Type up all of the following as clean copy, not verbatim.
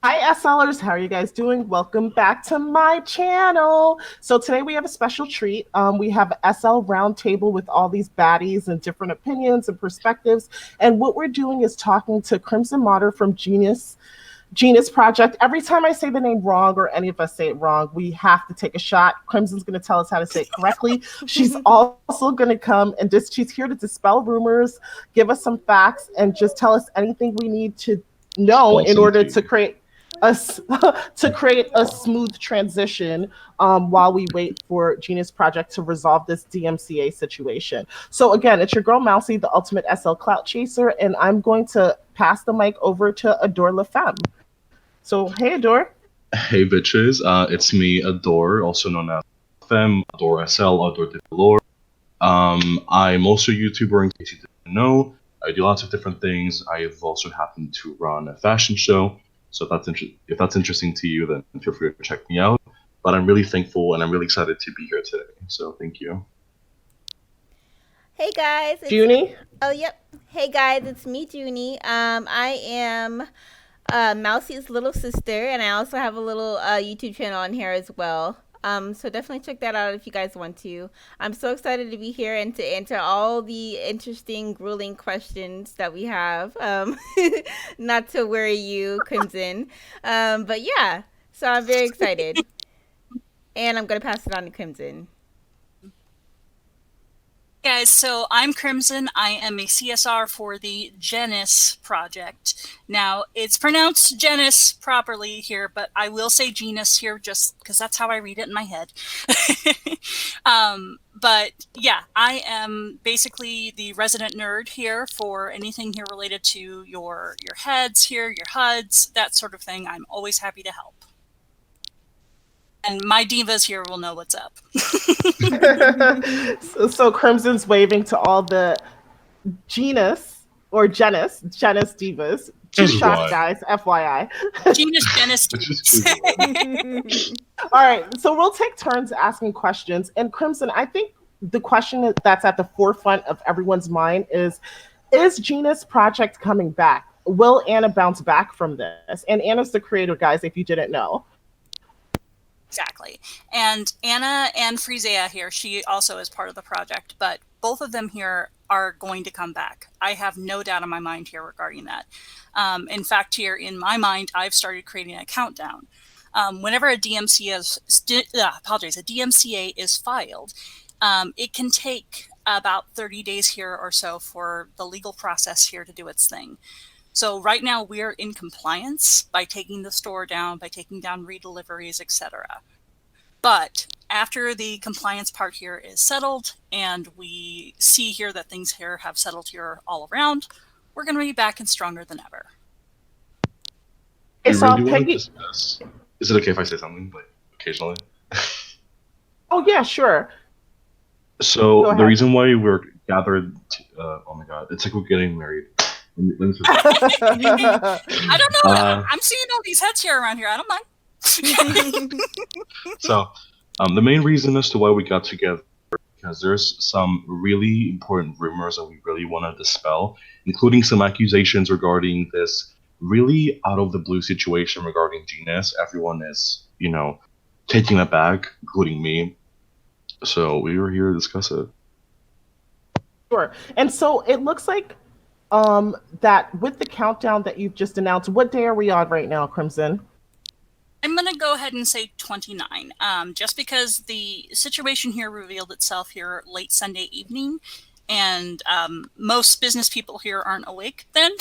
Hi, SLers. How are you guys doing? Welcome back to my channel. So today we have a special treat. We have a SL roundtable with all these baddies and different opinions and perspectives. And what we're doing is talking to Crymson Marder from Genus Project. Every time I say the name wrong or any of us say it wrong, we have to take a shot. Crimson's going to tell us how to say it correctly. She's also going to come and she's here to dispel rumors, give us some facts, and just tell us anything we need to know in Awesome order too. to create us to create a smooth transition while we wait for Genus Project to resolve this DMCA situation. So again, it's your girl Mousy, the ultimate SL clout chaser, and I'm going to pass the mic over to Adore LaFemme. So hey Adore. Hey bitches, it's me, Adore, also known as Fem, Adore SL, Adore de Valor. I'm also a YouTuber in case you didn't know. I do lots of different things. I've also happened to run a fashion show, so if that's interesting to you, then feel free to check me out. But I'm really thankful and I'm really excited to be here today. So thank you. Hey guys, it's Junie. oh yep. Hey guys, it's me, Junie. I am Mousy's little sister, and I also have a little YouTube channel on here as well. So definitely check that out if you guys want to. I'm so excited to be here and to answer all the interesting, grueling questions that we have. Not to worry you, Crimson. But yeah, so I'm very excited, and I'm gonna pass it on to Crimson. Guys, so I'm Crymson. I am a CSR for the Genus project. Now, it's pronounced Genus properly here, but I will say Genus here just because that's how I read it in my head. But yeah, I am basically the resident nerd here for anything here related to your heads here, your HUDs, that sort of thing. I'm always happy to help. And my divas here will know what's up. So Crimson's waving to all the Genus divas. Two Just shots, why? guys. FYI. Genus, Genus, It's just too All right, so we'll take turns asking questions. And Crimson, I think the question that's at the forefront of everyone's mind is Genus Project coming back? Will Anna bounce back from this? And Anna's the creator, guys, if you didn't know. Exactly. And Anna and Frizea here, she also is part of the project, but both of them here are going to come back. I have no doubt in my mind here regarding that. In fact, here in my mind, I've started creating a countdown. Whenever a DMCA is filed, it can take about 30 days here or so for the legal process here to do its thing. So right now we are in compliance by taking the store down, by taking down redeliveries, etc. But after the compliance part here is settled and we see here that things here have settled here all around, we're going to be back and stronger than ever. Okay, we so really want to Peggy. discuss. Is it okay if I say something, like occasionally? Oh yeah, sure. So Go the ahead. reason why we're gathered, oh my god, it's like we're getting married. Let me I don't know. Uh, I'm seeing all these heads here around here. I don't mind. so, the main reason as to why we got together because there's some really important rumors that we really want to dispel, including some accusations regarding this really out of the blue situation regarding Genus. Everyone is, taking it back, including me. So we were here to discuss it. Sure. And so it looks like that with the countdown that you've just announced, what day are we on right now, Crimson? I'm going to go ahead and say 29, just because the situation here revealed itself here late Sunday evening, and most business people here aren't awake then.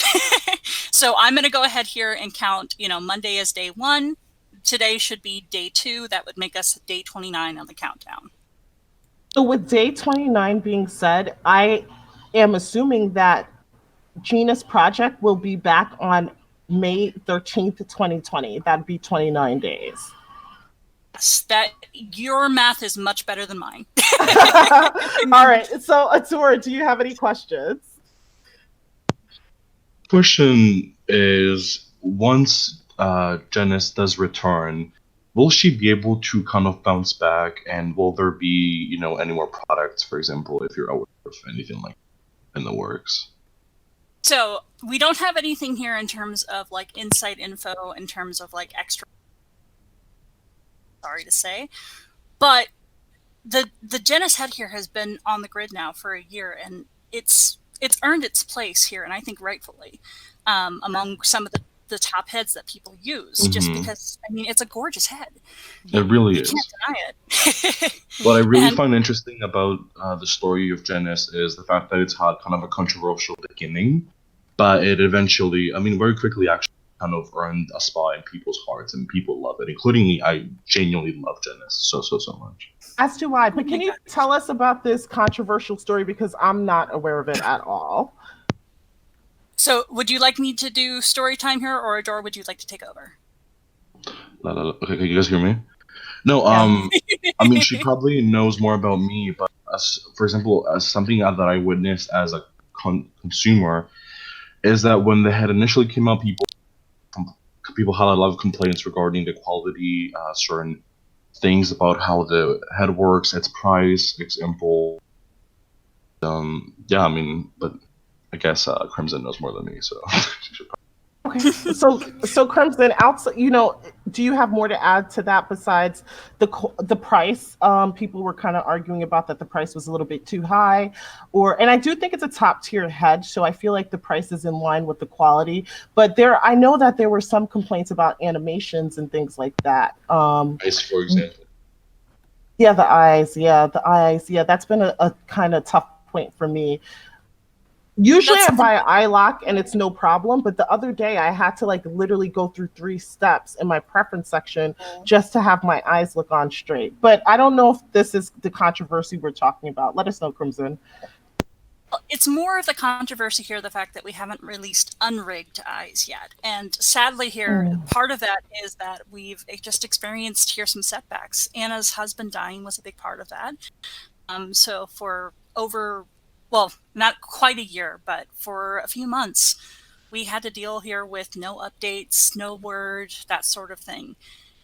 So I'm going to go ahead here and count, Monday as day 1. Today should be day 2. That would make us day 29 on the countdown. So with day 29 being said, I am assuming that Genus Project will be back on May 13th, 2020. That'd be 29 days. Yes, that your math is much better than mine. All right. So Atura, do you have any questions? Question is, once Janice does return, will she be able to kind of bounce back, and will there be, any more products, for example, if you're aware of anything like in the works? So we don't have anything here in terms of like inside info, in terms of like extra. Sorry to say, but the Genus head here has been on the grid now for a year, and it's earned its place here, and I think rightfully, among some of the top heads that people use, just because, I mean, it's a gorgeous head. It really You is. can't deny it. What I really And- find interesting about the story of Genus is the fact that it's had kind of a controversial beginning, but it eventually, I mean, very quickly actually kind of earned a spot in people's hearts, and people love it, including me. I genuinely love Genus so much. As do I. But can you tell us about this controversial story, because I'm not aware of it at all? So would you like me to do story time here, or Adore, would you like to take over? Okay, can you guys hear me? No, I mean, she probably knows more about me, but for example, as something that I witnessed as a consumer is that when the head initially came out, people had a lot of complaints regarding the quality, certain things about how the head works, its price, its impulse. Yeah, I mean, but I guess Crymson knows more than me, so she should. Okay, so Crymson, outside, do you have more to add to that besides the price? People were kind of arguing about that the price was a little bit too high, and I do think it's a top tier head, so I feel like the price is in line with the quality. But I know that there were some complaints about animations and things like that. Eyes, for example. Yeah, the eyes. Yeah, that's been a kind of tough point for me. Usually I buy an eye lock and it's no problem, but the other day I had to like literally go through 3 steps in my preference section just to have my eyes look on straight. But I don't know if this is the controversy we're talking about. Let us know, Crymson. It's more of the controversy here, the fact that we haven't released unrigged eyes yet. And sadly here, part of that is that we've just experienced here some setbacks. Anna's husband dying was a big part of that. So for well, not quite a year, but for a few months, we had to deal here with no updates, no word, that sort of thing.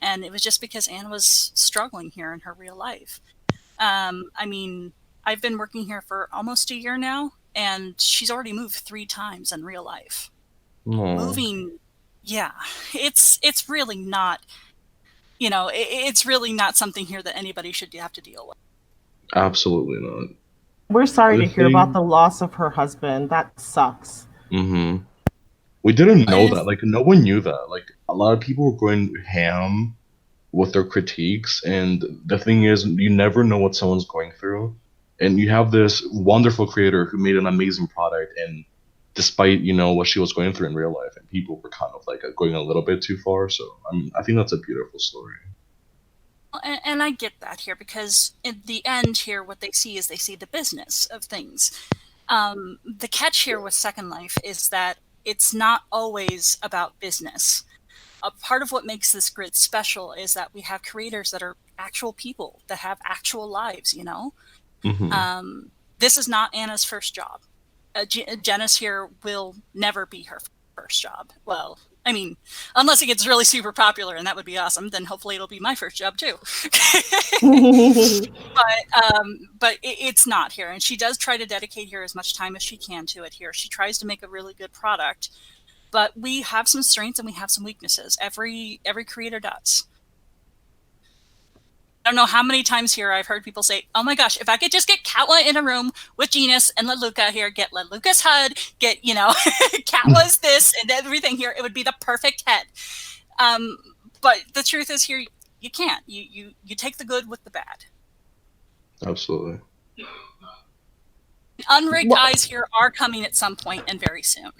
And it was just because Anna was struggling here in her real life. I mean, I've been working here for almost a year now, and she's already moved 3 times in real life. Moving, yeah, it's really not, it's really not something here that anybody should have to deal with. Absolutely not. We're sorry to hear about the loss of her husband. That sucks. We didn't know that. Like, no one knew that. Like, a lot of people were going ham with their critiques, and the thing is, you never know what someone's going through. And you have this wonderful creator who made an amazing product, and despite, what she was going through in real life, and people were kind of like going a little bit too far. So, I mean, I think that's a beautiful story. And I get that here, because in the end here, what they see is they see the business of things. The catch here with Second Life is that it's not always about business. A part of what makes this grid special is that we have creators that are actual people that have actual lives, This is not Anna's first job. Genus here will never be her first job. Well, I mean, unless it gets really super popular, and that would be awesome, then hopefully it'll be my first job too. But it's not here, and she does try to dedicate here as much time as she can to it here. She tries to make a really good product, but we have some strengths and we have some weaknesses. Every creator does. I don't know how many times here I've heard people say, oh my gosh, if I could just get Katla in a room with Genus and Leluca here, get Leluca's HUD, get, Katla's this and everything here, it would be the perfect head. But the truth is here, you can't. You take the good with the bad. Absolutely. Unrigged eyes here are coming at some point and very soon.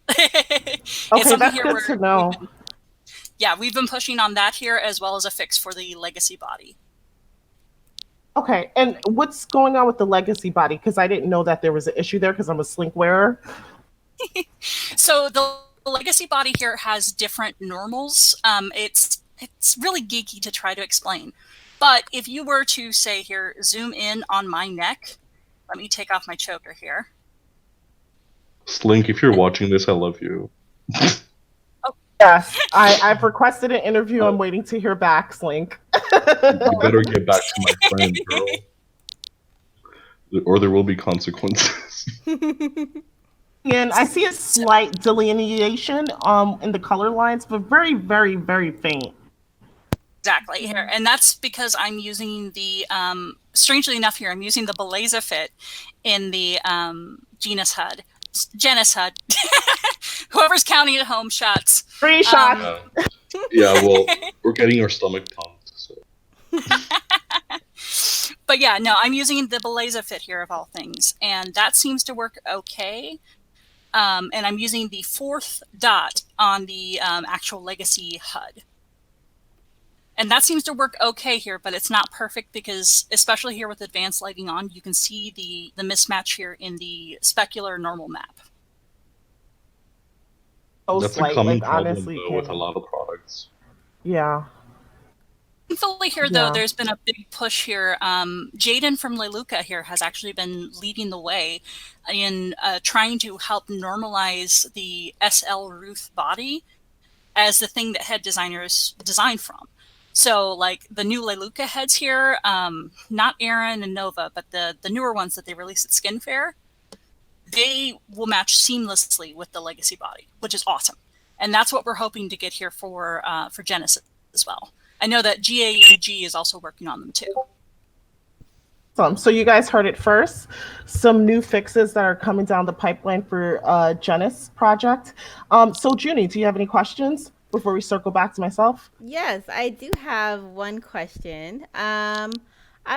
Okay, that's good to know. We've been pushing on that here, as well as a fix for the legacy body. Okay, and what's going on with the legacy body? Because I didn't know that there was an issue there, because I'm a slink wearer. So the legacy body here has different normals. It's really geeky to try to explain. But if you were to, say here, zoom in on my neck, let me take off my choker here. Slink, if you're watching this, I love you. Yes, I've requested an interview. I'm waiting to hear back, Slink. You better get back to my friend, girl. Or there will be consequences. And I see a slight delineation in the color lines, but very, very, very faint. Exactly here, and that's because I'm using the strangely enough here I'm using the Beleza fit in the Genus HUD. Whoever's counting at home shots. Three shots. Yeah, well, we're getting our stomach pumped. So. But yeah, no, I'm using the Beleza fit here of all things, and that seems to work okay. And I'm using the 4th dot on the actual Legacy HUD. And that seems to work okay here, but it's not perfect because, especially here with advanced lighting on, you can see the mismatch here in the specular normal map. So That's slight, a common like problem honestly, though, with a lot of products. Yeah. Thankfully here, though, there's been a big push here. Jaden from Leluca here has actually been leading the way in trying to help normalize the SL Ruth body as the thing that head designers design from. So, like, the new Leluca heads here, not Aaron and Nova, but the newer ones that they released at Skin Fair, they will match seamlessly with the Legacy body, which is awesome. And that's what we're hoping to get here for Genus as well. I know that GAUG is also working on them too. So you guys heard it first. Some new fixes that are coming down the pipeline for Genus project. So Junie, do you have any questions before we circle back to myself? Yes, I do have one question. I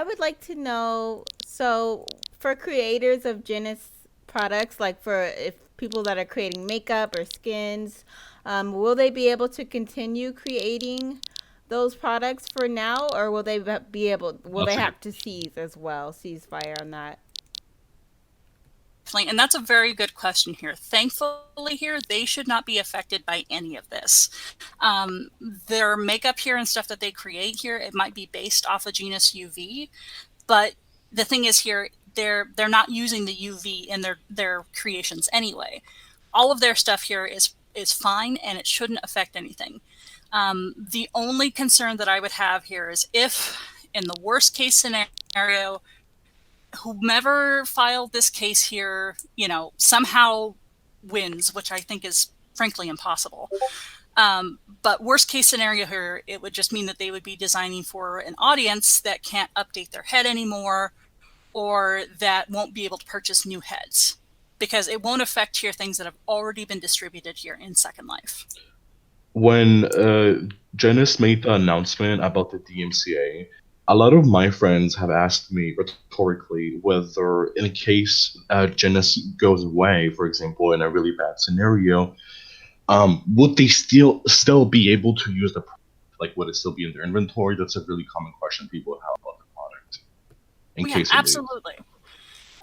would like to know, so for creators of Genus products, like for if people that are creating makeup or skins, will they be able to continue creating those products for now, or will they be able? Will they have to cease fire on that? And that's a very good question here. Thankfully here, they should not be affected by any of this. Their makeup here and stuff that they create here, it might be based off of Genus UV, but the thing is here, they're not using the UV in their creations anyway. All of their stuff here is fine, and it shouldn't affect anything. The only concern that I would have here is if, in the worst case scenario, whomever filed this case here, somehow wins, which I think is frankly impossible. But worst case scenario here, it would just mean that they would be designing for an audience that can't update their head anymore, or that won't be able to purchase new heads, because it won't affect here things that have already been distributed here in Second Life. When Genus made the announcement about the DMCA, a lot of my friends have asked me rhetorically whether, in case Genus goes away, for example, in a really bad scenario, would they still be able to use the product? Like, would it still be in their inventory? That's a really common question people have about the product. In case absolutely.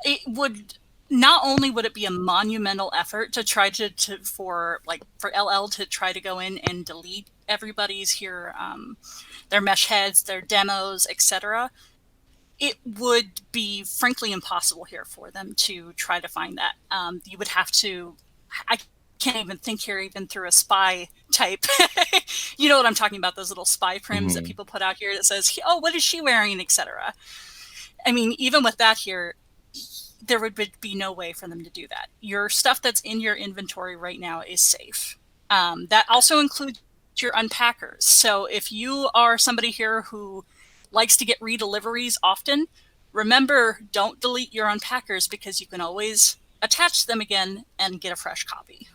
It would. Not only would it be a monumental effort to try for LL to try to go in and delete everybody's here, their mesh heads, their demos, etc. It would be frankly impossible here for them to try to find that. You would have to, I can't even think here even through a spy type. You know what I'm talking about, those little spy prims that people put out here that says, oh, what is she wearing, etc. I mean, even with that here, there would be no way for them to do that. Your stuff that's in your inventory right now is safe. That also includes your unpackers. So if you are somebody here who likes to get redeliveries often, remember, don't delete your unpackers, because you can always attach them again and get a fresh copy.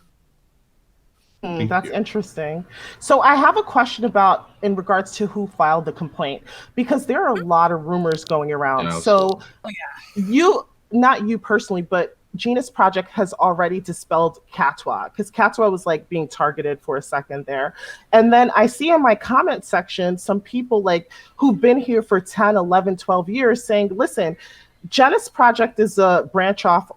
That's interesting. So I have a question about in regards to who filed the complaint, because there are a lot of rumors going around. You, not you personally, but Genus Project has already dispelled Catwa, because Catwa was like being targeted for a second there. And then I see in my comment section some people like who've been here for 10, 11, 12 years saying, listen, Genus Project is a branch off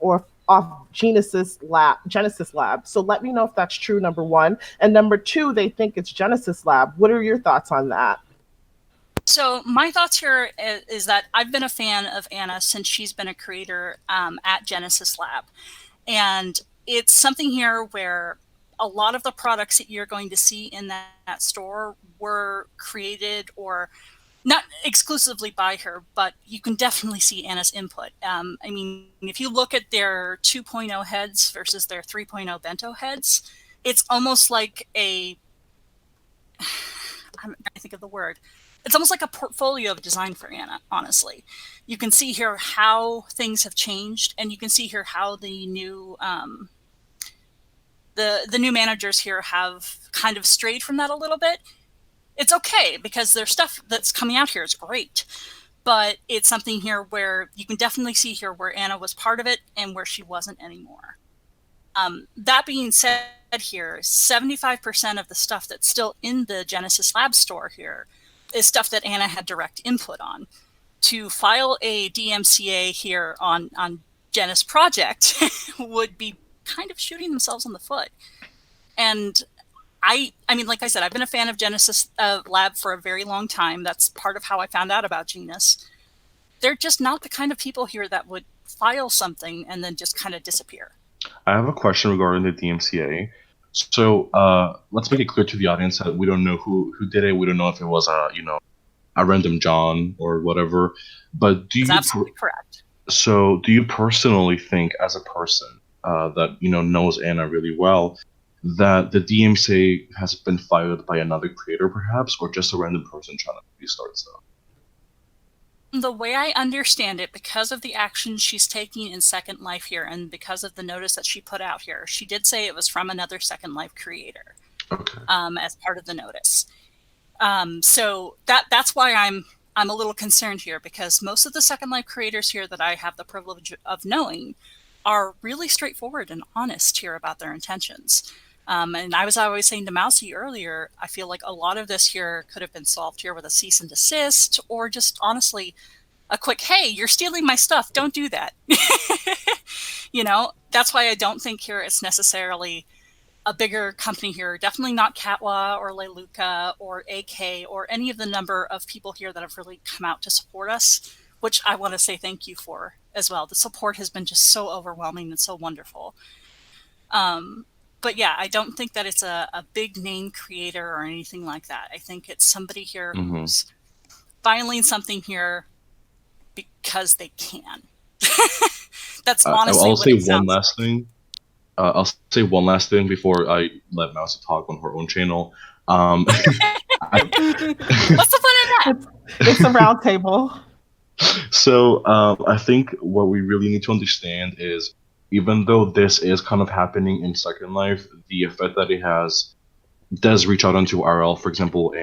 Genesis Lab. So let me know if that's true, number one. And number two, they think it's Genesis Lab. What are your thoughts on that? So my thoughts here is that I've been a fan of Anna since she's been a creator at Genesis Lab. And it's something here where a lot of the products that you're going to see in that store were created or not exclusively by her, but you can definitely see Anna's input. I mean, if you look at their 2.0 heads versus their 3.0 bento heads, it's almost like I'm trying to think of the word. It's almost like a portfolio of design for Anna, honestly. You can see here how things have changed, and you can see here how the new the new managers here have kind of strayed from that a little bit. It's okay, because their stuff that's coming out here is great, but it's something here where you can definitely see here where Anna was part of it and where she wasn't anymore. That being said here, 75% of the stuff that's still in the Genesis Lab store here is stuff that Anna had direct input on. To file a DMCA here on Genus project would be kind of shooting themselves in the foot. And I mean, like I said, I've been a fan of Genesis Lab for a very long time. That's part of how I found out about Genus. They're just not the kind of people here that would file something and then just kind of disappear. I have a question regarding the DMCA. So let's make it clear to the audience that we don't know who did it. We don't know if it was a random John or whatever. But do you? That's absolutely correct. So do you personally think, as a person that knows Anna really well, that the DMCA has been filed by another creator, perhaps, or just a random person trying to restart stuff? The way I understand it, because of the action she's taking in Second Life here, and because of the notice that she put out here, she did say it was from another Second Life creator. Okay. As part of the notice. So that's why I'm a little concerned here, because most of the Second Life creators here that I have the privilege of knowing are really straightforward and honest here about their intentions. And I was always saying to Mousy earlier, I feel like a lot of this here could have been solved here with a cease and desist, or just honestly a quick, hey, you're stealing my stuff, don't do that. That's why I don't think here it's necessarily a bigger company here. Definitely not Katwa or Leluca or AK or any of the number of people here that have really come out to support us, which I want to say thank you for as well. The support has been just so overwhelming and so wonderful. But yeah, I don't think that it's a big name creator or anything like that. I think it's somebody here who's filing something here because they can. That's honestly I'll what say it one sounds last like. thing. I'll say one last thing before I let Mousy talk on her own channel. What's the fun in that? It's a round table. So I think what we really need to understand is, even though this is kind of happening in Second Life, the effect that it has does reach out onto RL, for example,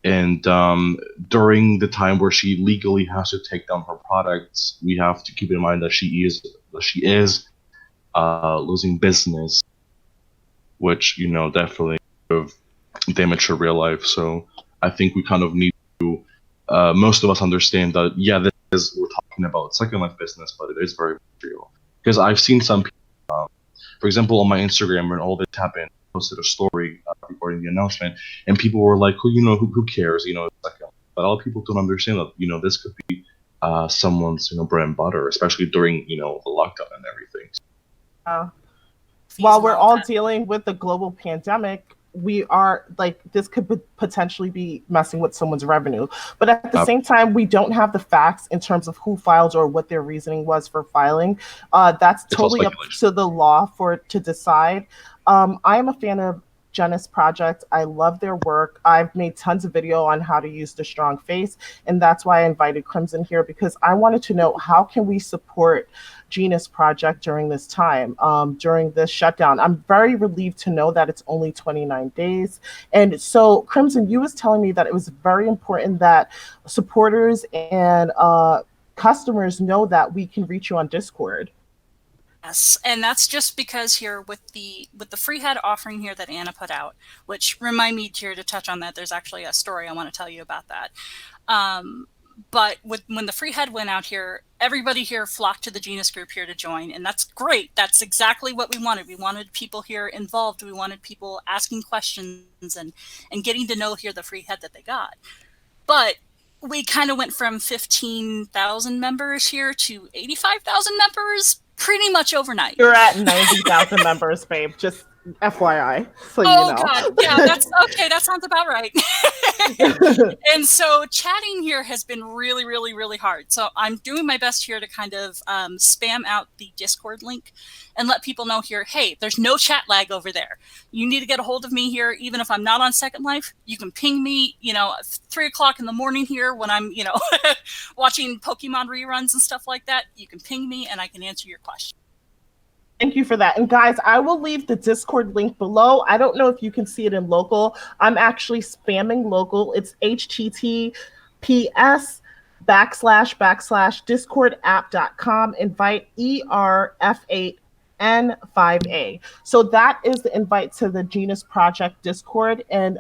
and during the time where she legally has to take down her products, we have to keep in mind that she is losing business, which definitely could have damaged her real life. So I think we kind of need to, most of us understand that we're talking about Second Life business, but it is very real. Because I've seen some people, for example, on my Instagram, when all this happened, I posted a story regarding the announcement, and people were like, who cares? It's like, but a lot of people don't understand that, this could be someone's, bread and butter, especially during, the lockdown and everything. While we're all dealing with the global pandemic, we are this could potentially be messing with someone's revenue. But at the same time, we don't have the facts in terms of who filed or what their reasoning was for filing. That's totally up to the law to decide. I am a fan of Genus project. I love their work. I've made tons of video on how to use the strong face, and that's why I invited Crymson here, because I wanted to know, how can we support Genus project during this time, during this shutdown? I'm very relieved to know that it's only 29 days. And so, Crymson, you was telling me that it was very important that supporters and customers know that we can reach you on Discord. Yes, and that's just because here with the free head offering here that Anna put out, which remind me here to touch on that. There's actually a story I want to tell you about that. But when the free head went out here, everybody here flocked to the Genus group here to join, and that's great. That's exactly what we wanted. We wanted people here involved. We wanted people asking questions and getting to know here the free head that they got. But we kind of went from 15,000 members here to 85,000 members pretty much overnight. You're at 90,000 members, babe. Just FYI, so Oh you God, yeah, that's okay. That sounds about right. know. And so chatting here has been really, really, really hard. So I'm doing my best here to kind of spam out the Discord link and let people know here, hey, there's no chat lag over there. You need to get a hold of me here, even if I'm not on Second Life. You can ping me, 3 o'clock in the morning here when I'm, watching Pokemon reruns and stuff like that. You can ping me and I can answer your question. Thank you for that. And guys, I will leave the Discord link below. I don't know if you can see it in local. I'm actually spamming local. It's https://discordapp.com invite ERF8N5A. So that is the invite to the Genus Project Discord. And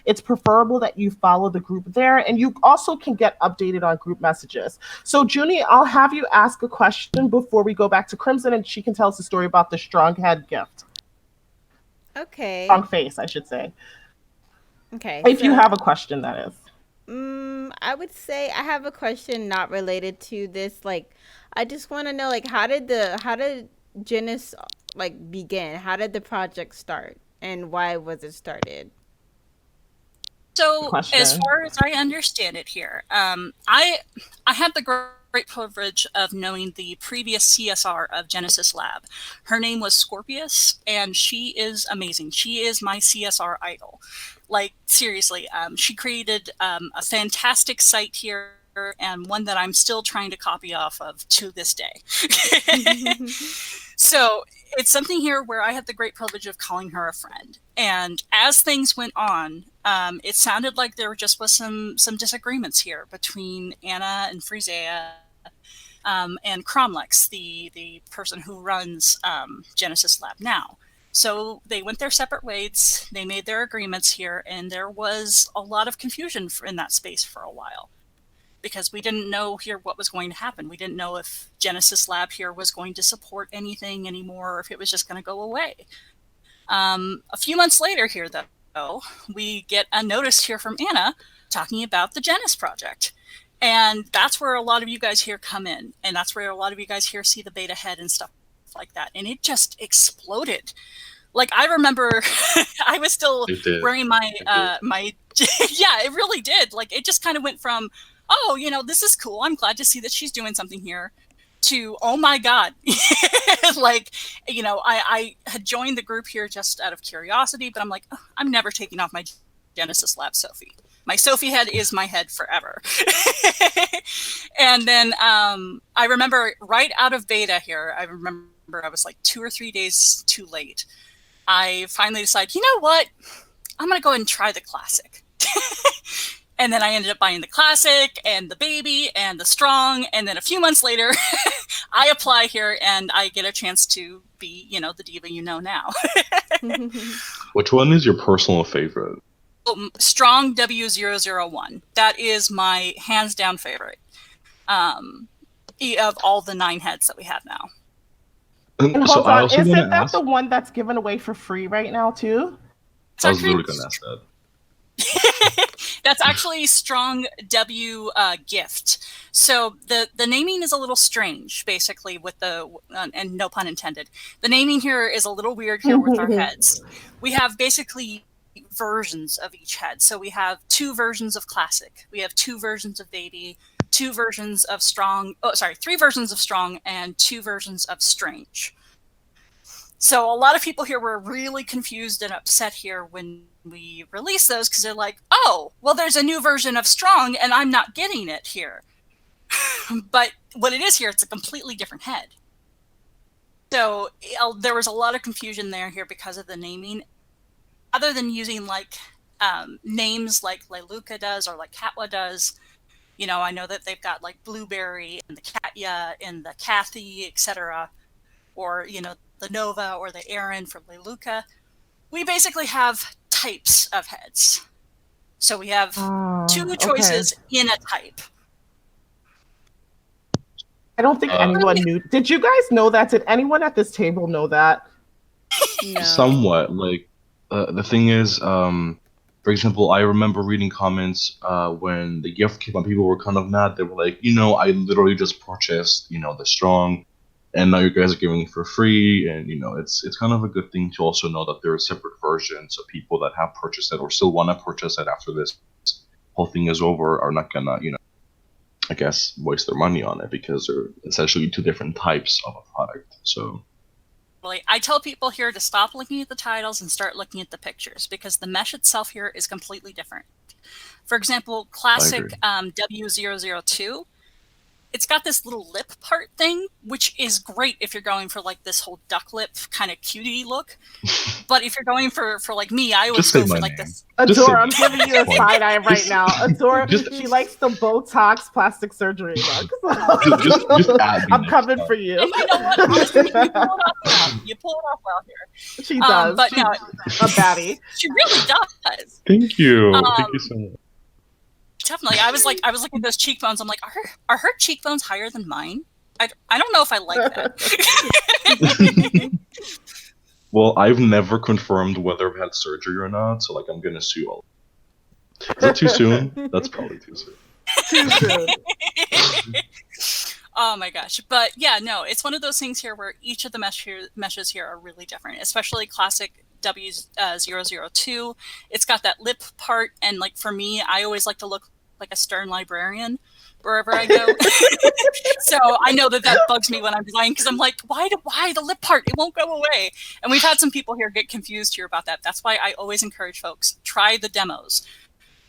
it's preferable that you follow the group there. And you also can get updated on group messages. So Junie, I'll have you ask a question before we go back to Crymson, and she can tell us a story about the strong head gift. Okay. Strong face, I should say. Okay. If you have a question, that is. I would say I have a question not related to this. Like, I just want to know, like, how did Genus begin? How did the project start, and why was it started? So, as far as I understand it here, I had the great privilege of knowing the previous CSR of Genesis Lab. Her name was Scorpius, and she is amazing. She is my CSR idol. Like, seriously, she created a fantastic site here, and one that I'm still trying to copy off of to this day. So it's something here where I had the great privilege of calling her a friend. And as things went on, it sounded like there just was some disagreements here between Anna and Frisea and Cromlex, the person who runs Genesis Lab now. So they went their separate ways, they made their agreements here, and there was a lot of confusion in that space for a while. Because we didn't know here what was going to happen. We didn't know if Genesis Lab here was going to support anything anymore, or if it was just going to go away. A few months later here, though, we get a notice here from Anna talking about the Genus project. And that's where a lot of you guys here come in. And that's where a lot of you guys here see the beta head and stuff like that. And it just exploded. Like, I remember I was still wearing my, yeah, it really did. Like, it just kind of went from, oh, this is cool. I'm glad to see that she's doing something here, to, oh my God. Like, I had joined the group here just out of curiosity, but I'm like, oh, I'm never taking off my Genesis Lab Sophie. My Sophie head is my head forever. And then I remember right out of beta here, I remember I was like 2 or 3 days too late. I finally decided, you know what? I'm going to go ahead and try the classic. And then I ended up buying the classic and the baby and the strong. And then a few months later, I apply here and I get a chance to be, the diva now. Which one is your personal favorite? Strong W001. That is my hands down favorite of all the 9 heads that we have now. And hold on, isn't that the one that's given away for free right now too? I was literally going to ask that. That's actually Strong W gift. So the naming is a little strange, basically, with and no pun intended. The naming here is a little weird here with our heads. We have basically versions of each head. So we have 2 versions of classic. We have 2 versions of baby, 2 versions of strong. Oh, sorry, 3 versions of strong and 2 versions of strange. So a lot of people here were really confused and upset here when we released those, because they're like, oh, well, there's a new version of strong and I'm not getting it here. But what it is here, it's a completely different head. So there was a lot of confusion here because of the naming. Other than using names like Leluca does or like Katwa does, I know that they've got like Blueberry and the Katya and the Kathy, etc. Or, the Nova or the Aaron from Leluca. We basically have types of heads. So we have 2 choices in a type. I don't think anyone knew. Did you guys know that? Did anyone at this table know that? No. Somewhat. Like, the thing is, for example, I remember reading comments when the gift came out, people were kind of mad. They were like, I literally just purchased, the strong. and now you guys are giving it for free, and it's kind of a good thing to also know that there are separate versions, so people that have purchased it or still want to purchase it after this whole thing is over are not gonna I guess waste their money on it, because they're essentially two different types of a product. So I tell people here to stop looking at the titles and start looking at the pictures, because the mesh itself here is completely different. For example, classic W002, it's got this little lip part thing, which is great if you're going for like this whole duck lip kind of cutie look. But if you're going for like me, I always go for like this. Adore, I'm giving you a side eye right now. Adore, she likes the Botox plastic surgery look. Just add I'm coming for you. And you know what? Honestly, you pull it off well. You pull it off well here. She does. But no, a baddie. She really does. Thank you. Thank you so much. Definitely. I was looking at those cheekbones. I'm like, are her cheekbones higher than mine? I don't know if I like that. Well, I've never confirmed whether I've had surgery or not, so like I'm gonna sue all. Is that too soon? That's probably too soon. Too soon. Oh my gosh. But yeah, no, it's one of those things here where each of the meshes here are really different, especially classic W002. It's got that lip part, and like for me, I always like to look like a stern librarian wherever I go. So I know that bugs me when I'm designing, because I'm like, why the lip part? It won't go away. And we've had some people here get confused here about that. That's why I always encourage folks, try the demos.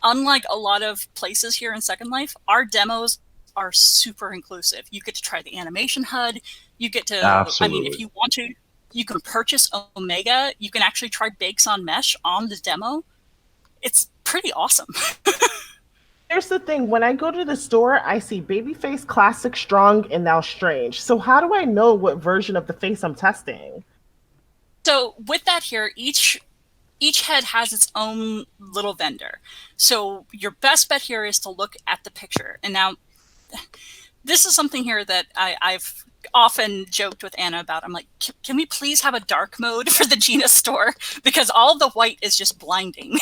Unlike a lot of places here in Second Life, our demos are super inclusive. You get to try the animation HUD. You get to, Absolutely. I mean, if you want to, you can purchase Omega. You can actually try Bakes on Mesh on the demo. It's pretty awesome. Here's the thing. When I go to the store, I see Babyface, Classic, Strong, and now Strange. So how do I know what version of the face I'm testing? So with that here, each head has its own little vendor. So your best bet here is to look at the picture. And now, this is something here that I've often joked with Anna about. I'm like, can we please have a dark mode for the Genus store? Because all the white is just blinding.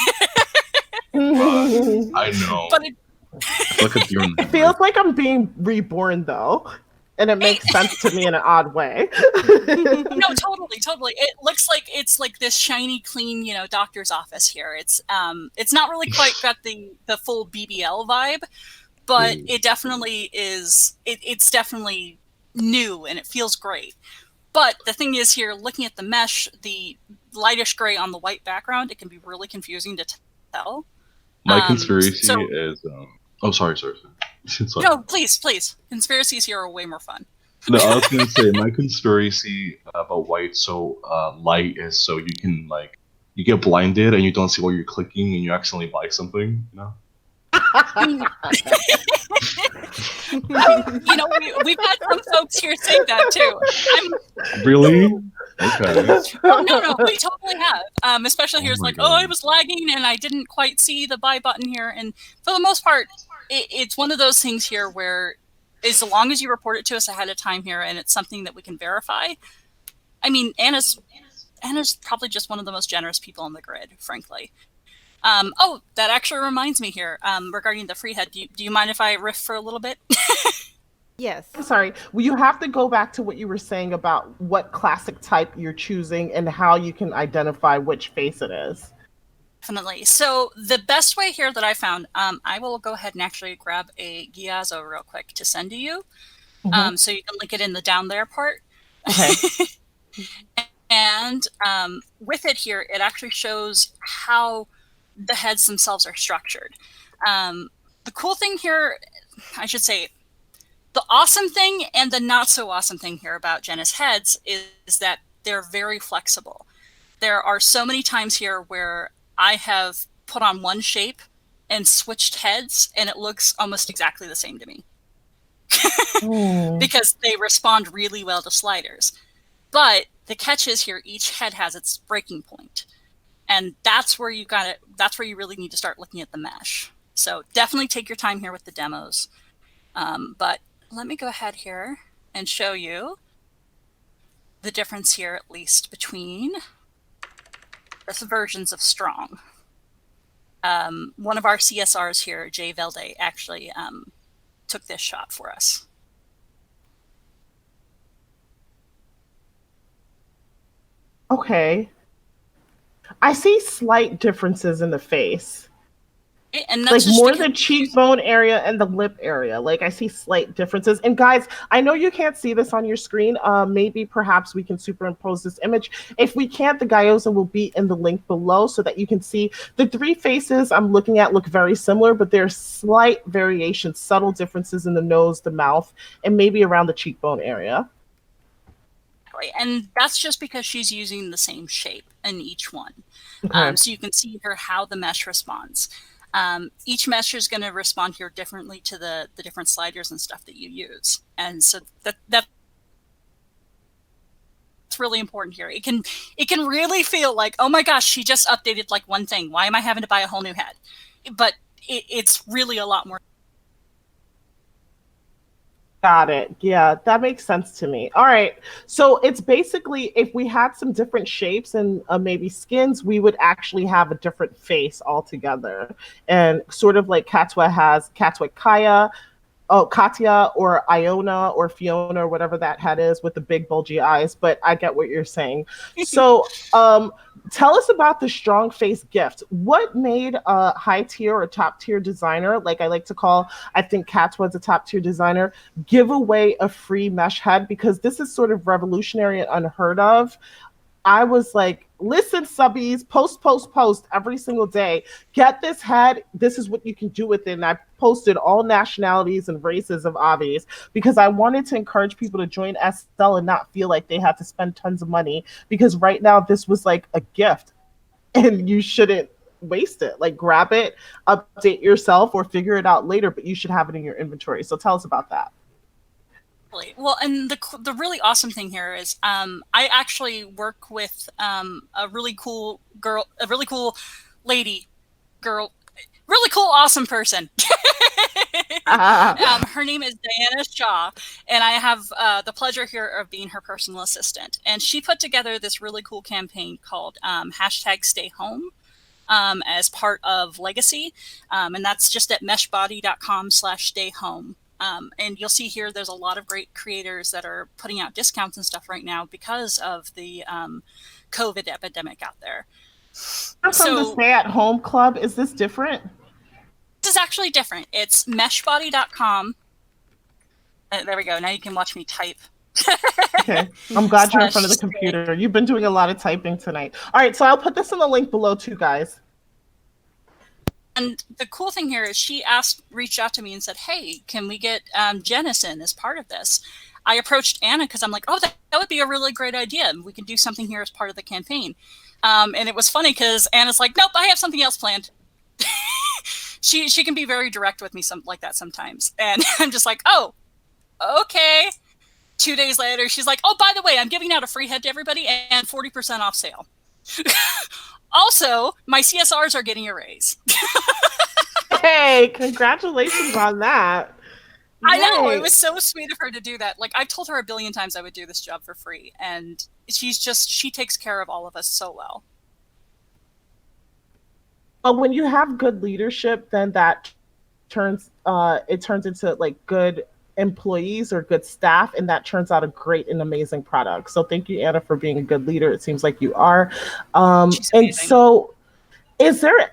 I know. But it feels like I'm being reborn, though. And it makes sense to me in an odd way. No, totally. It looks like it's like this shiny, clean, doctor's office here. It's not really quite got the full BBL vibe, but it definitely is. It's definitely new, and it feels great. But the thing is here, looking at the mesh, the lightish gray on the white background, it can be really confusing to tell. My conspiracy is. Oh, sorry. Sorry. No, please. Conspiracies here are way more fun. No, I was gonna say my conspiracy about white light is so you can you get blinded and you don't see what you're clicking and you accidentally buy something. We've had some folks here say that too. Really? Okay. No, we totally have. Especially here, it's like, I was lagging and I didn't quite see the buy button here. And for the most part, it's one of those things here where, as long as you report it to us ahead of time here, and it's something that we can verify. I mean, Anna's probably just one of the most generous people on the grid, frankly. That actually reminds me here, regarding the free head. Do you mind if I riff for a little bit? Yes. I'm sorry. Well, you have to go back to what you were saying about what classic type you're choosing and how you can identify which face it is. Definitely. So the best way here that I found, I will go ahead and actually grab a gyazo real quick to send to you. So you can link it in the down there part. Okay. And with it here, it actually shows how the heads themselves are structured. The cool thing here, I should say, the awesome thing and the not so awesome thing here about Genus heads is that they're very flexible. There are so many times here where I have put on one shape and switched heads, and it looks almost exactly the same to me. Because they respond really well to sliders. But the catch is here, each head has its breaking point. And that's where you really need to start looking at the mesh. So definitely take your time here with the demos. But let me go ahead here and show you the difference here, at least between the versions of Strong. One of our CSRs here, Jay Velde, actually took this shot for us. Okay. I see slight differences in the face. And that's Like just more because the cheekbone area and the lip area. Like I see slight differences. And guys, I know you can't see this on your screen. Maybe perhaps we can superimpose this image. If we can't, the gyoza will be in the link below so that you can see the three faces I'm looking at look very similar, but there's slight variations, subtle differences in the nose, the mouth, and maybe around the cheekbone area. and that's just because she's using the same shape in each one. Okay. So you can see here how the mesh responds. Each mesh is going to respond here differently to the different sliders and stuff that you use. And so that's really important here. It can really feel like, oh my gosh, she just updated like one thing. Why am I having to buy a whole new head? But it's really a lot more. Got it. Yeah, that makes sense to me. All right. So it's basically if we had some different shapes and maybe skins, we would actually have a different face altogether. And sort of like Katwa Kaya, Katya or Iona or Fiona or whatever that head is with the big bulgy eyes, but I get what you're saying. So tell us about the strong face gift. What made a high tier or top tier designer, like I like to call, I think Katwa's a top tier designer, give away a free mesh head? Because this is sort of revolutionary and unheard of. I was like, listen, subbies, post every single day. Get this head. This is what you can do with it. And I posted all nationalities and races of avies because I wanted to encourage people to join SL and not feel like they had to spend tons of money, because right now this was like a gift and you shouldn't waste it. Like grab it, update yourself, or figure it out later, but you should have it in your inventory. So tell us about that. Well, and the really awesome thing here is I actually work with a really cool girl, a really cool lady, girl, really cool, awesome person. Her name is Diana Shaw, and I have the pleasure here of being her personal assistant. And she put together this really cool campaign called #StayHome. As part of Legacy, and that's just at meshbody.com/stayhome. And you'll see here there's a lot of great creators that are putting out discounts and stuff right now because of the COVID epidemic out there. From the Stay at Home Club, is this different? This is actually different. It's meshbody.com. There we go. Now you can watch me type. Okay. I'm glad you're in front of the computer. You've been doing a lot of typing tonight. All right, so I'll put this in the link below too, guys. And the cool thing here is she reached out to me and said, hey, can we get Genus in as part of this? I approached Anna because I'm like, oh, that would be a really great idea. We can do something here as part of the campaign. And it was funny because Anna's like, nope, I have something else planned. She can be very direct with me like that sometimes. And I'm just like, oh, okay. 2 days later, she's like, oh, by the way, I'm giving out a free head to everybody and 40% off sale. Also, my CSRs are getting a raise. Hey, congratulations on that. I know, it was so sweet of her to do that. Like, I've told her a billion times I would do this job for free, and she takes care of all of us so well. But when you have good leadership, then that turns into like good employees or good staff, and that turns out a great and amazing product. So thank you, Anna, for being a good leader. It seems like you are. And so is there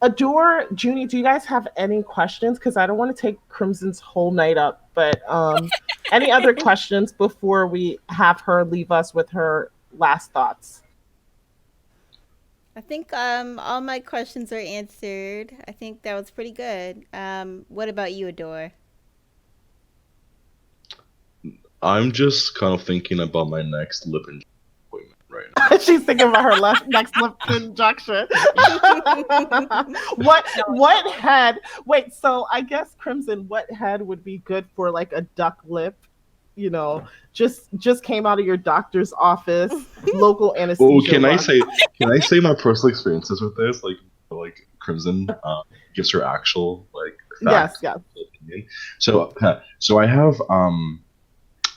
Adore, Junie, do you guys have any questions? Because I don't want to take Crymson's whole night up, but any other questions before we have her leave us with her last thoughts? I think all my questions are answered. I think that was pretty good. What about you, Adore? I'm just kind of thinking about my next lip injection appointment right now. She's thinking about her next lip injection. What head? Wait, so I guess Crymson, what head would be good for like a duck lip? You know, just came out of your doctor's office, local anesthesia. Oh, can I say my personal experiences with this? Like Crymson gives her actual like facts. Yes. Opinion. So I have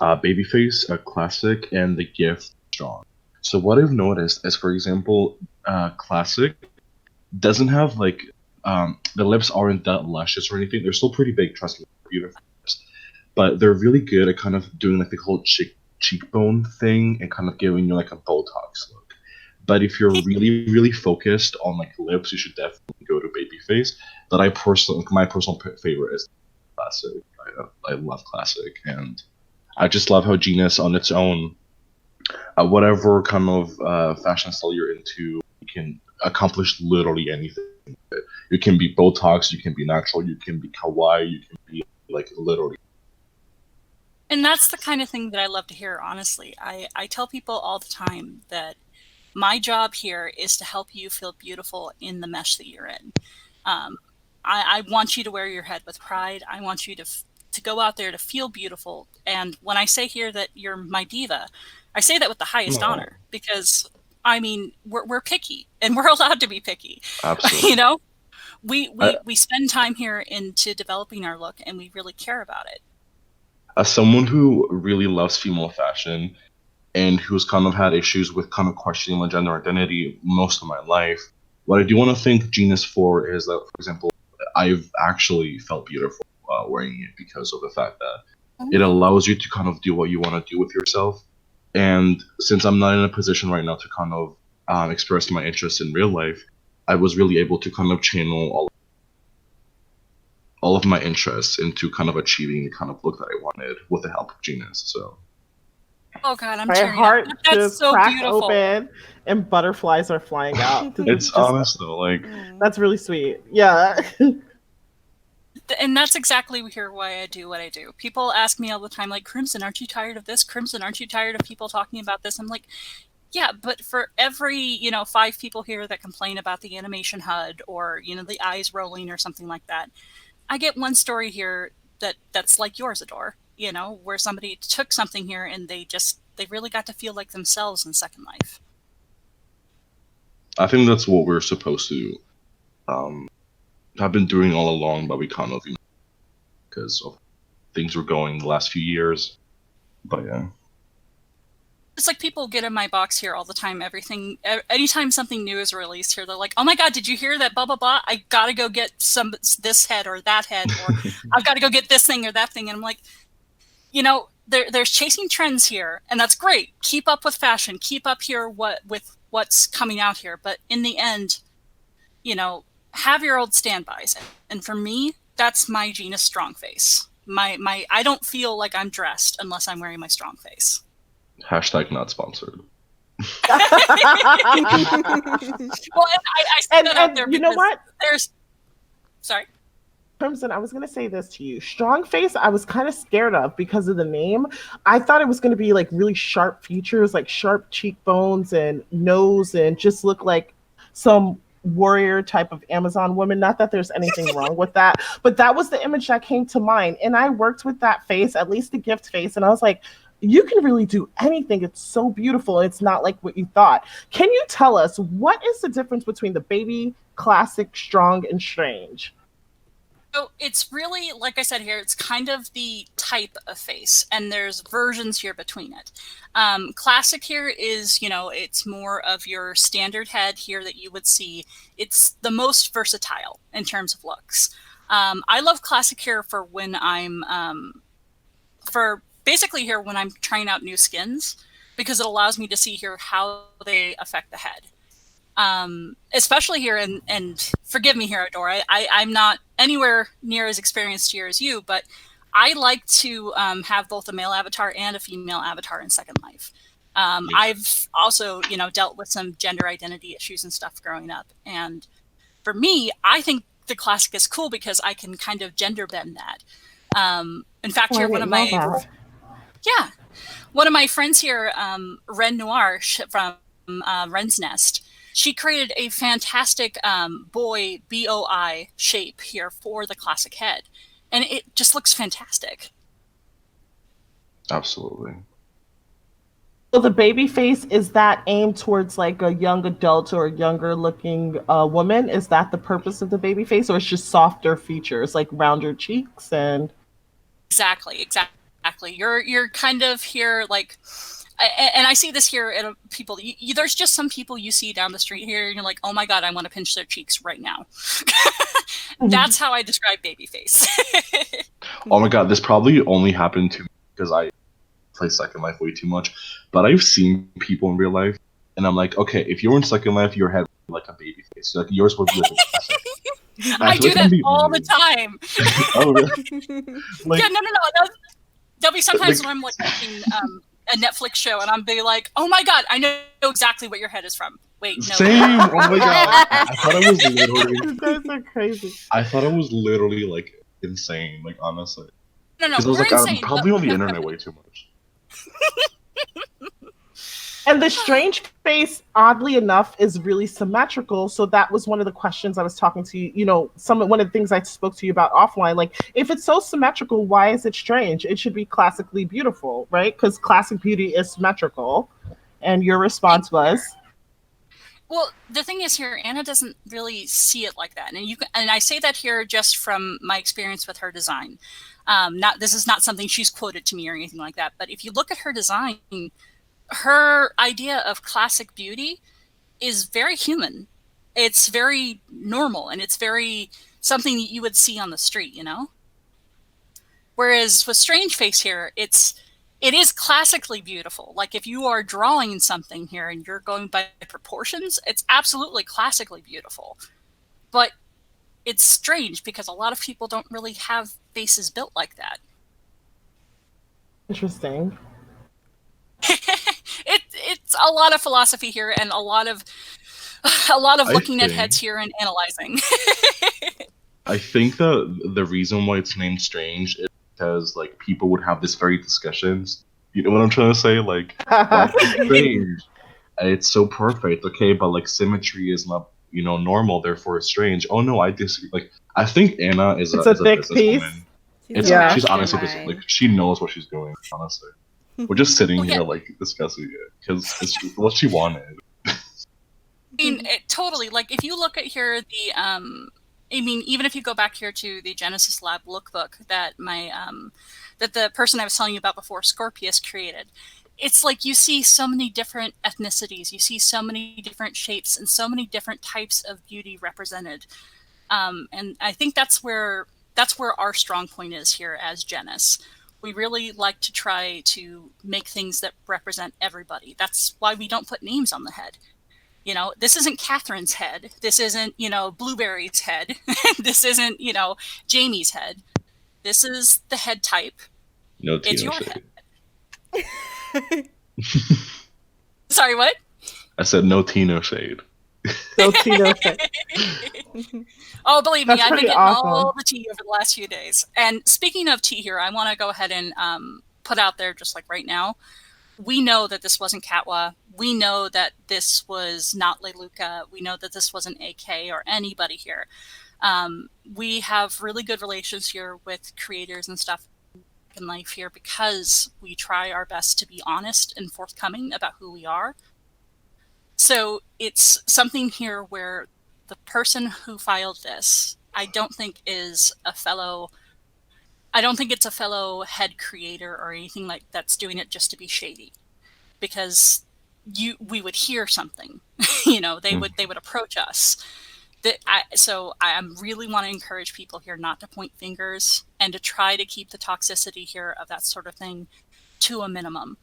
Babyface, a classic, and the gift strong. So what I've noticed is, for example, classic doesn't have like the lips aren't that luscious or anything. They're still pretty big, trust me, beautiful lips, but they're really good at kind of doing like the whole cheekbone thing and kind of giving you like a Botox look. But if you're really, really focused on like lips, you should definitely go to Babyface. But my personal favorite is Classic. I love Classic, and I just love how Genus on its own, whatever kind of fashion style you're into, you can accomplish literally anything. You can be Botox, you can be natural, you can be kawaii, you can be like literally. And that's the kind of thing that I love to hear, honestly. I tell people all the time that my job here is to help you feel beautiful in the mesh that you're in. I want you to wear your head with pride. I want you to go out there to feel beautiful. And when I say here that you're my diva, I say that with the highest honor, because I mean, we're picky, and we're allowed to be picky. Absolutely. You know, we spend time here into developing our look, and we really care about it. As someone who really loves female fashion and who's kind of had issues with kind of questioning my gender identity most of my life, what I do want to thank Genus for is that, for example, I've actually felt beautiful wearing it because of the fact that it allows you to kind of do what you want to do with yourself. And since I'm not in a position right now to kind of express my interest in real life, I was really able to kind of channel all of my interests into kind of achieving the kind of look that I wanted with the help of Genus. So. Oh God, I'm my tearing heart up. That's just so cracked beautiful. open and butterflies are flying out. It's honest though, like that's really sweet. Yeah. And that's exactly here why I do what I do. People ask me all the time, like, Crymson, aren't you tired of this? Crymson, aren't you tired of people talking about this? I'm like, yeah, but for every 5 people here that complain about the animation HUD or the eyes rolling or something like that, I get one story here that's like yours, Adore. Where somebody took something here and they really got to feel like themselves in Second Life. I think that's what we're supposed to have been doing all along, but we kind of, because of things were going the last few years. But yeah. It's like people get in my box here all the time. Anytime something new is released here, they're like, "Oh my God, did you hear that? Blah blah blah! I gotta go get this head or that head, or I've got to go get this thing or that thing." And I'm like, there's chasing trends here, and that's great. Keep up with fashion. Keep up here with what's coming out here. But in the end, have your old standbys. And for me, that's my Genus strong face. I don't feel like I'm dressed unless I'm wearing my strong face. Hashtag not sponsored. Well, and I say that out there because you know what? Sorry. Crymson, I was going to say this to you. Strong face, I was kind of scared of because of the name. I thought it was going to be like really sharp features, like sharp cheekbones and nose, and just look like some warrior type of Amazon woman. Not that there's anything wrong with that, but that was the image that came to mind. And I worked with that face, at least the gift face, and I was like, you can really do anything. It's so beautiful. It's not like what you thought. Can you tell us what is the difference between the baby, classic, strong, and strange? So it's really, like I said here, it's kind of the type of face, and there's versions here between it. Classic here is, it's more of your standard head here that you would see. It's the most versatile in terms of looks. I love classic here for when I'm, basically here when I'm trying out new skins, because it allows me to see here how they affect the head. Especially here, and forgive me here, Adore, I'm not anywhere near as experienced here as you, but I like to have both a male avatar and a female avatar in Second Life. I've also, dealt with some gender identity issues and stuff growing up. And for me, I think the classic is cool because I can kind of gender bend that. In fact, here, one of my friends here, Ren Noir from Ren's Nest, she created a fantastic boy BOI shape here for the classic head. And it just looks fantastic. Absolutely. So the baby face, is that aimed towards like a young adult or a younger looking woman? Is that the purpose of the baby face, or it's just softer features like rounder cheeks and? Exactly. You're kind of here like, and I see this here at people. There's just some people you see down the street here, and you're like, oh my God, I want to pinch their cheeks right now. That's how I describe baby face. Oh my God, this probably only happened to me because play Second Life way too much, but I've seen people in real life, and I'm like, okay, if you were in Second Life, your head would be like a baby face. Like yours would be like a classic. I do that all the time. Oh, really? Like, yeah, no. There'll be sometimes when I'm like watching a Netflix show, and I'm be like, "Oh my god, I know exactly what your head is from." Wait, no. Same. Oh my god. I thought it was literally. You guys are crazy. I thought it was literally like insane. Like honestly. No. Because I was like, insane, I'm probably on the internet way too much. And the strange face, oddly enough, is really symmetrical. So that was one of the questions I was talking to you. One of the things I spoke to you about offline. Like, if it's so symmetrical, why is it strange? It should be classically beautiful, right? Because classic beauty is symmetrical. And your response was? Well, the thing is here, Anna doesn't really see it like that, and I say that here just from my experience with her design. This is not something she's quoted to me or anything like that. But if you look at her design, her idea of classic beauty is very human. It's very normal, and it's very something that you would see on the street, Whereas with Strange Face here, it is classically beautiful. Like if you are drawing something here and you're going by proportions, it's absolutely classically beautiful. But it's strange because a lot of people don't really have faces built like that. Interesting. It's a lot of philosophy here and a lot of looking at heads here and analyzing. I think the reason why it's named Strange is because like people would have this very discussions. You know what I'm trying to say? Like that's strange. It's so perfect, okay, but like symmetry is not normal, therefore it's strange. Oh no, I disagree. Like I think Anna is a thick piece. She's honestly like she knows what she's doing. Honestly, we're just sitting here like discussing it because it's what she wanted. I mean, totally. Like if you look at here even if you go back here to the Genesis Lab lookbook that that the person I was telling you about before, Scorpius, created, it's like you see so many different ethnicities, you see so many different shapes and so many different types of beauty represented. And I think that's where our strong point is here as Genus. We really like to try to make things that represent everybody. That's why we don't put names on the head. This isn't Catherine's head. This isn't, Blueberry's head. This isn't, Jamie's head. This is the head type. No, it's your head. Sorry, what? I said no Tino shade. No Tino shade. Oh, believe me, That's I've been getting awesome. all the tea over the last few days. And speaking of tea here, I want to go ahead and put out there, just like right now, we know that this wasn't Katwa. We know that this was not Leluca. We know that this wasn't AK or anybody here. We have really good relations here with creators and stuff in life here because we try our best to be honest and forthcoming about who we are. So it's something here where the person who filed this, I don't think it's a fellow head creator or anything like that's doing it just to be shady, because we would hear something, they would approach us. So I really want to encourage people here not to point fingers and to try to keep the toxicity here of that sort of thing to a minimum.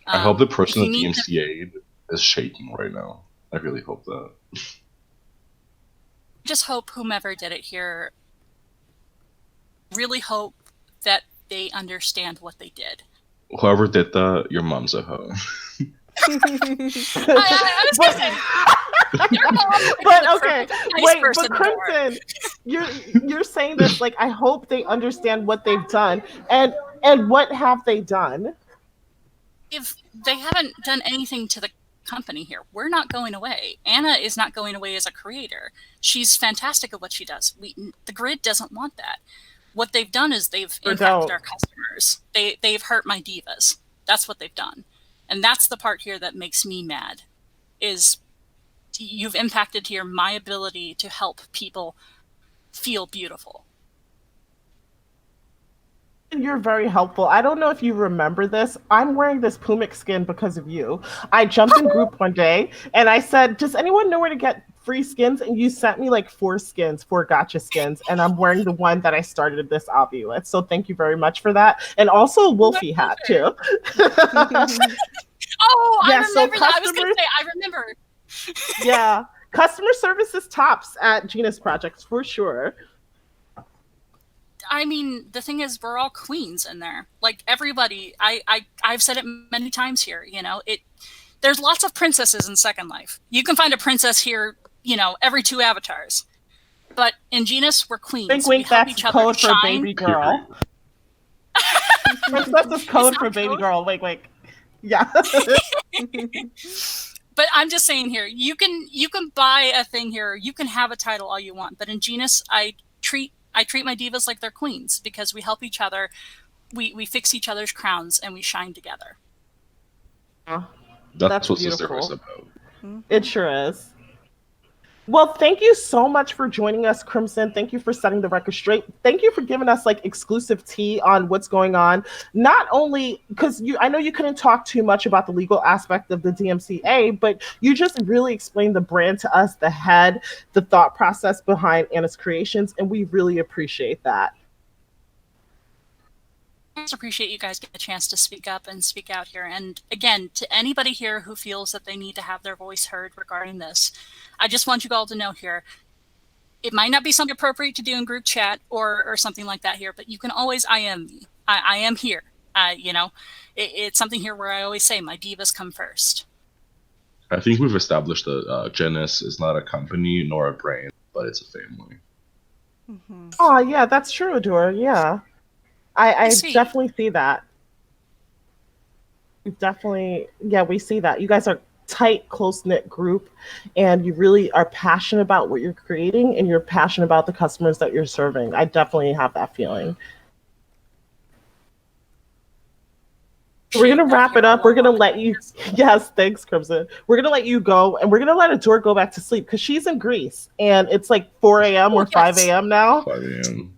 I hope the person at DMCA is shaking right now. I really hope that. Just hope whomever did it here really hope that they understand what they did. Whoever did that, your mom's a hoe. I was gonna say, your mom, but okay, nice but Crymson, you're saying this like I hope they understand what they've done, and what have they done? If they haven't done anything to the company here, we're not going away. Anna is not going away as a creator. She's fantastic at what she does. The grid doesn't want that. What they've done is they've impacted our customers. They've hurt my divas. That's what they've done. And that's the part here that makes me mad, is you've impacted here my ability to help people feel beautiful. You're very helpful. I don't know if you remember this. I'm wearing this pumic skin because of you. I jumped in group one day and I said, does anyone know where to get free skins, and you sent me like 4 gotcha skins, and I'm wearing the one that I started this obby with. So thank you very much for that. And also a Wolfie hat too. Oh, Yeah, I so remember that. I was going to customers- say, I remember. Yeah. Customer service is tops at Genus Projects for sure. I mean, the thing is, we're all queens in there. Like everybody, I've said it many times here. You know, there's lots of princesses in Second Life. You can find a princess here, you know, every 2 avatars. But in Genus, we're queens. Wink, wink, we help that's each other code for shine. baby girl. Princess is code for baby code? girl. Wink, wink. Yeah. But I'm just saying here, you can buy a thing here. You can have a title all you want. But in Genus, I treat my divas like they're queens because we help each other. We fix each other's crowns and we shine together. That's what beautiful. Sister is about. It sure is. Well, thank you so much for joining us, Crymson. Thank you for setting the record straight. Thank you for giving us like exclusive tea on what's going on. Not only because I know you couldn't talk too much about the legal aspect of the DMCA, but you just really explained the brand to us, the head, the thought process behind Anna's Creations, and we really appreciate that. I just appreciate you guys getting a chance to speak up and speak out here. And again, to anybody here who feels that they need to have their voice heard regarding this, I just want you all to know here, it might not be something appropriate to do in group chat or something like that here, but you can always IM me. I am here. You know, it's something here where I always say my divas come first. I think we've established that Genus is not a company nor a brand, but it's a family. Mm-hmm. Oh, yeah, that's true, Adora. Yeah. I see. definitely see that. We see that. You guys are tight, close-knit group, and you really are passionate about what you're creating, and you're passionate about the customers that you're serving. I definitely have that feeling. We're going to wrap it up. We're going to let you... Yes, thanks, Crymson. We're going to let you go, and we're going to let Adore go back to sleep, because she's in Greece, and it's like 4 a.m. or 5 a.m. now. 5 a.m.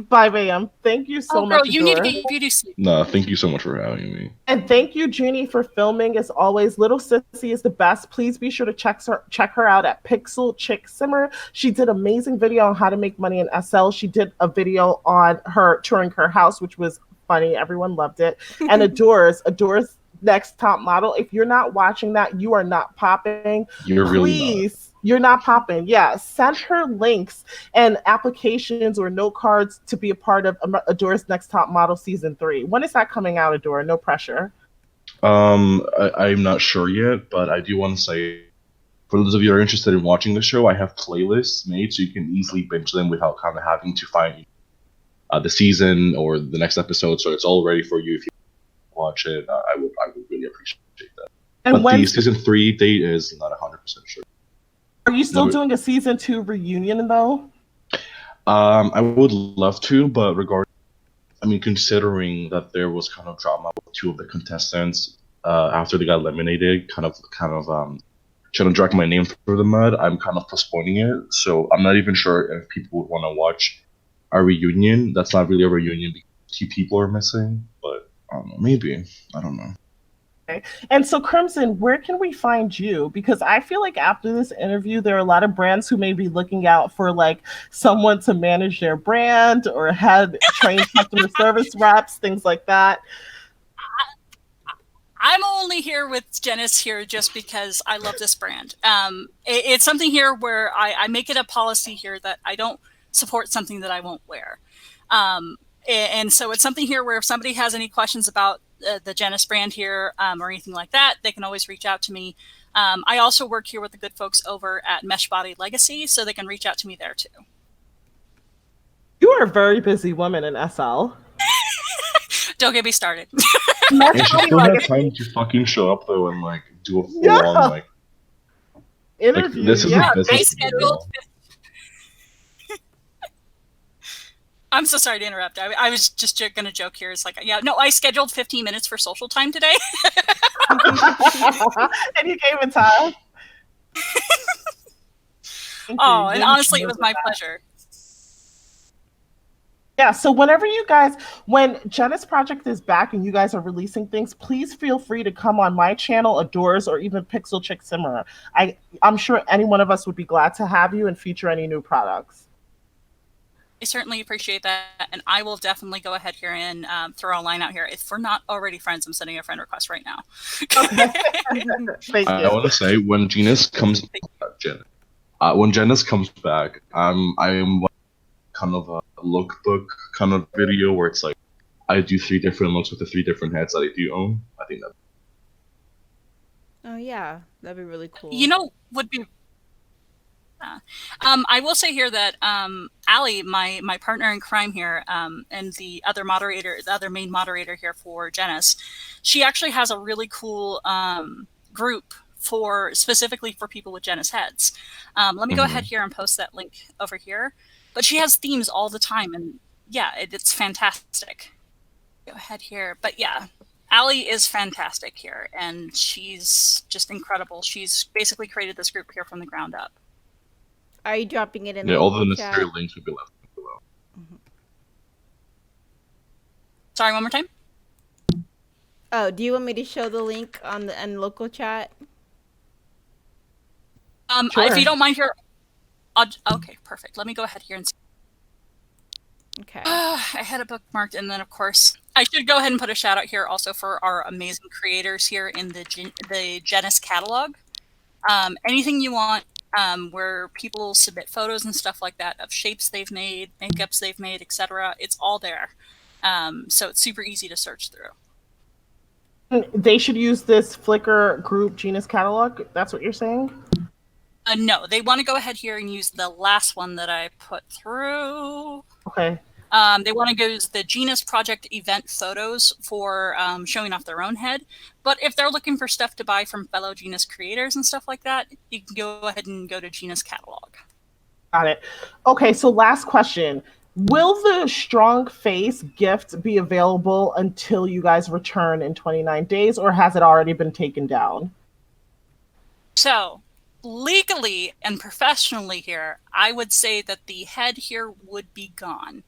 5 a.m. Thank you so much, girl, you need to Adore. get your beauty sleep. No, thank you so much for having me. And thank you, Junie, for filming. As always, Little Sissy is the best. Please be sure to check her out at Pixel Chick Simmer. She did an amazing video on how to make money in SL. She did a video on her touring her house, which was funny. Everyone loved it. And Adore's Next Top Model. If you're not watching that, you are not popping. You're really Please. You're not popping. Yeah. Send her links and applications or note cards to be a part of Adore's Next Top Model Season 3. When is that coming out, Adore? No pressure. I'm not sure yet, but I do want to say, for those of you who are interested in watching the show, I have playlists made so you can easily binge them without kind of having to find the season or the next episode. So it's all ready for you if you watch it. I would really appreciate that. And but the Season 3 date is not 100% sure. Are you still doing a Season 2 reunion, though? I would love to, but considering that there was kind of drama with 2 of the contestants after they got eliminated, kind of trying to drag my name through the mud, I'm kind of postponing it. So I'm not even sure if people would want to watch a reunion. That's not really a reunion because 2 people are missing, but I don't know, maybe. I don't know. And so, Crymson, where can we find you? Because I feel like after this interview, there are a lot of brands who may be looking out for like someone to manage their brand or have trained customer service reps, things like that. I'm only here with Genus here just because I love this brand. It's something here where I make it a policy here that I don't support something that I won't wear. And so it's something here where if somebody has any questions about the Genus brand here or anything like that, they can always reach out to me. I also work here with the good folks over at Mesh Body Legacy, so they can reach out to me there too. You are a very busy woman in SL. Don't get me started. And she still had time to fucking show up though and like do a full on interview. This is a business. I scheduled. I'm so sorry to interrupt. I was just going to joke here. It's like, yeah, no, I scheduled 15 minutes for social time today. And you gave it time. And honestly, it was my pleasure. Yeah, so whenever you guys, when Genus Project is back and you guys are releasing things, please feel free to come on my channel, Adores, or even Pixel Chick Simmerer. I'm sure any one of us would be glad to have you and feature any new products. I certainly appreciate that, and I will definitely go ahead here and throw a line out here. If we're not already friends, I'm sending a friend request right now. Okay. Thank I you. want to say when Genus comes, when Genus comes back, I'm kind of a lookbook kind of video where it's like I do 3 different looks with the 3 different heads that I do own. I think that. Oh yeah, that'd be really cool. You know, would be. I will say here that Allie, my partner in crime here, and the other moderator, the other main moderator here for Genus, she actually has a really cool group for specifically for people with Genus heads. Let me go ahead here and post that link over here. But she has themes all the time, and yeah, it's fantastic. Go ahead here, but yeah. Allie is fantastic here, and she's just incredible. She's basically created this group here from the ground up. Are you dropping it in Yeah, the all the chat? necessary links will be left below. Sorry, one more time? Oh, do you want me to show the link on the local chat? Sure. If you don't mind here, okay, perfect. Let me go ahead here and see. Okay. I had it bookmarked, and then of course I should go ahead and put a shout out here also for our amazing creators here in the Genus catalog. Anything you want, where people submit photos and stuff like that of shapes they've made, makeups they've made, etc. It's all there, so it's super easy to search through. They should use this Flickr group Genus catalog. That's what you're saying? No, they want to go ahead here and use the last one that I put through. Okay. They want to use the Genus Project event photos for showing off their own head. But if they're looking for stuff to buy from fellow Genus creators and stuff like that, you can go ahead and go to Genus Catalog. Got it. Okay, so last question. Will the strong face gift be available until you guys return in 29 days, or has it already been taken down? So, legally and professionally here, I would say that the head here would be gone.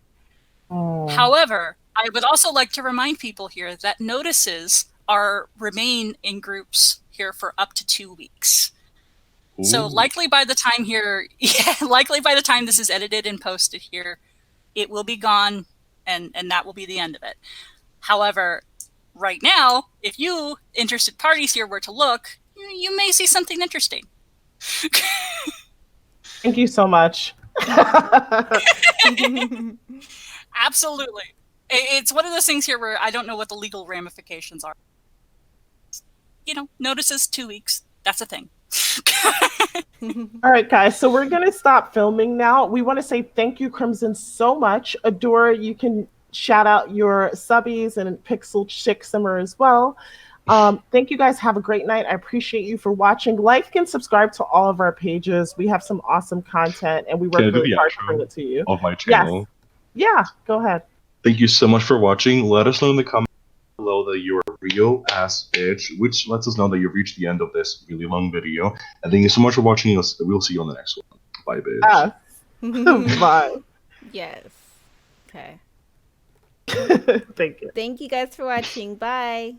However, I would also like to remind people here that notices remain in groups here for up to 2 weeks. Ooh. So likely by the time here, likely by the time this is edited and posted here, it will be gone, and that will be the end of it. However, right now, if you interested parties here were to look, you may see something interesting. Thank you so much. Absolutely. It's one of those things here where I don't know what the legal ramifications are. You know, notices 2 weeks. That's a thing. All right, guys. So we're going to stop filming now. We want to say thank you, Crymson, so much. Adore, you can shout out your subbies and Pixel Chick Simmer as well. Thank you guys. Have a great night. I appreciate you for watching. Like and subscribe to all of our pages. We have some awesome content, and we work really hard to bring it to you. Of my channel. Yes. Yeah, go ahead. Thank you so much for watching. Let us know in the comments below that you're a real ass bitch, which lets us know that you've reached the end of this really long video. And thank you so much for watching. We'll see you on the next one. Bye, bitch. Bye. Yes. Okay. Thank you. Thank you guys for watching. Bye.